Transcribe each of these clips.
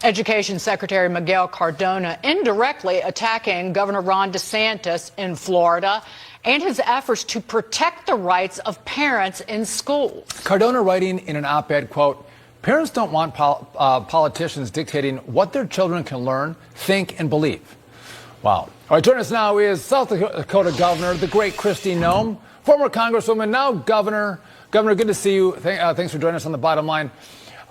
Education Secretary Miguel Cardona indirectly attacking Governor Ron DeSantis in Florida and his efforts to protect the rights of parents in schools. Cardona writing in an op-ed, quote, "Parents don't want politicians dictating what their children can learn, think, and believe." Wow. All right, joining us now is South Dakota Governor, the great Kristi Noem, former Congresswoman, now Governor. Governor, good to see you. Thanks for joining us on The Bottom Line.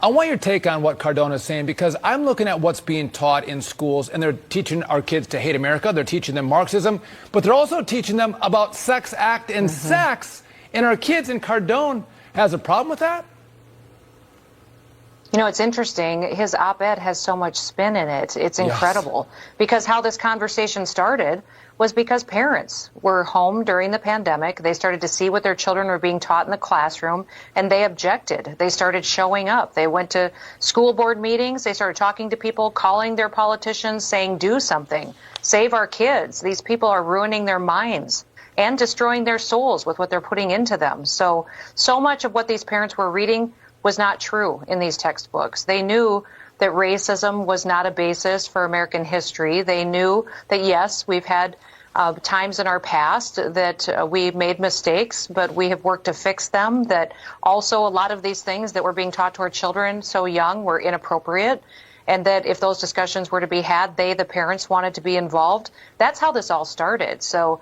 I want your take on what Cardona is saying, because I'm looking at what's being taught in schools, and they're teaching our kids to hate America. They're teaching them Marxism, but they're also teaching them about sex act and sex. And our kids, and Cardona has a problem with that? You know, it's interesting. His op-ed has so much spin in it. It's incredible. Yes. Because how this conversation started was because parents were home during the pandemic. They started to see what their children were being taught in the classroom, and they objected. They started showing up. They went to school board meetings. They started talking to people, calling their politicians, saying, do something. Save our kids. These people are ruining their minds and destroying their souls with what they're putting into them. So much of what these parents were reading was not true in these textbooks. They knew that racism was not a basis for American history. They knew that, yes, we've had times in our past that we made mistakes, but we have worked to fix them, that also a lot of these things that were being taught to our children so young were inappropriate, and that if those discussions were to be had, they, the parents, wanted to be involved. That's how this all started. So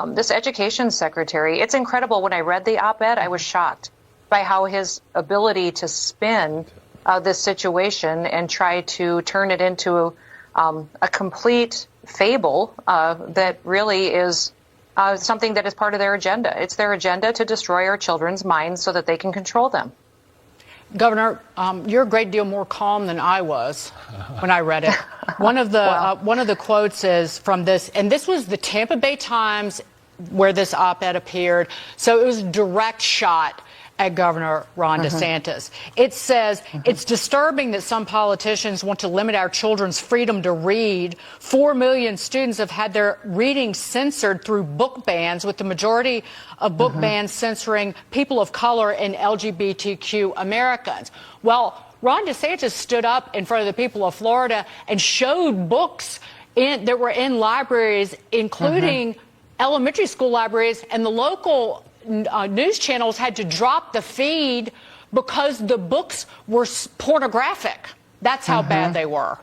this education secretary, it's incredible. When I read the op-ed, I was shocked by how his ability to spin this situation and try to turn it into a complete fable that really is something that is part of their agenda. It's their agenda to destroy our children's minds so that they can control them. Governor, you're a great deal more calm than I was when I read it. One of the quotes is from this, and this was the Tampa Bay Times where this op-ed appeared, so it was a direct shot at Governor Ron DeSantis. It says, it's disturbing that some politicians want to limit our children's freedom to read. 4 million students have had their reading censored through book bans, with the majority of book bans censoring people of color and LGBTQ Americans. Well, Ron DeSantis stood up in front of the people of Florida and showed books that were in libraries, including elementary school libraries, and the local news channels had to drop the feed because the books were pornographic. That's how bad they were.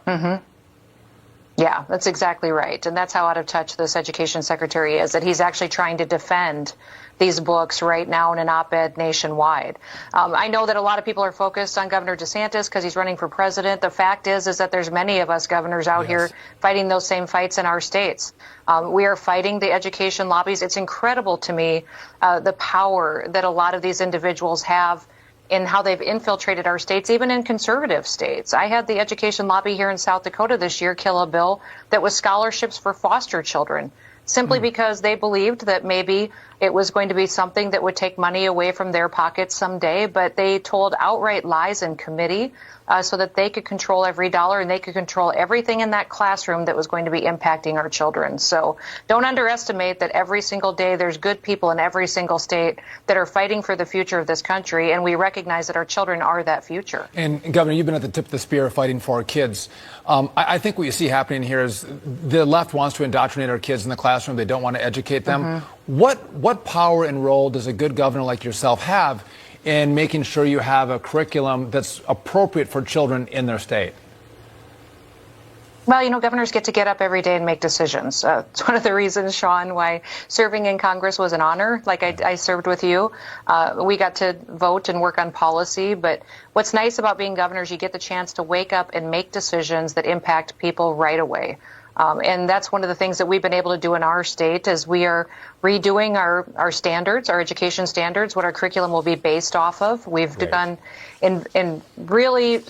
Yeah, that's exactly right. And that's how out of touch this education secretary is, that he's actually trying to defend these books right now in an op-ed nationwide. I know that a lot of people are focused on Governor DeSantis because he's running for president. The fact is that there's many of us governors out here fighting those same fights in our states. We are fighting the education lobbies. It's incredible to me the power that a lot of these individuals have in how they've infiltrated our states, even in conservative states. I had the education lobby here in South Dakota this year kill a bill that was scholarships for foster children, simply because they believed that maybe it was going to be something that would take money away from their pockets someday. But they told outright lies in committee so that they could control every dollar and they could control everything in that classroom that was going to be impacting our children. So don't underestimate that every single day there's good people in every single state that are fighting for the future of this country, and we recognize that our children are that future. And Governor, you've been at the tip of the spear fighting for our kids. I think what you see happening here is the left wants to indoctrinate our kids in the classroom. They don't want to educate them. What power and role does a good governor like yourself have in making sure you have a curriculum that's appropriate for children in their state? Well, you know, governors get to get up every day and make decisions. It's one of the reasons, Sean, why serving in Congress was an honor. Like I served with you. We got to vote and work on policy. But what's nice about being governors, you get the chance to wake up and make decisions that impact people right away. And that's one of the things that we've been able to do in our state, is we are redoing our standards, our education standards, what our curriculum will be based off of. We've done in really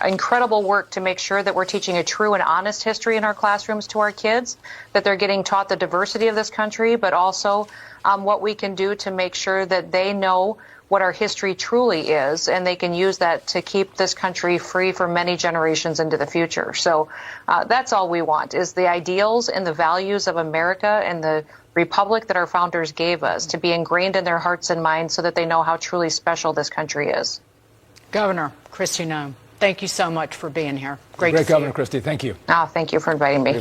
incredible work to make sure that we're teaching a true and honest history in our classrooms to our kids, that they're getting taught the diversity of this country, but also what we can do to make sure that they know what our history truly is, and they can use that to keep this country free for many generations into the future. So that's all we want, is the ideals and the values of America and the republic that our founders gave us to be ingrained in their hearts and minds so that they know how truly special this country is. Governor Kristi Noem, Thank you so much for being here. Great to Great see Governor you. Kristi. Thank you. Oh, thank you for inviting me.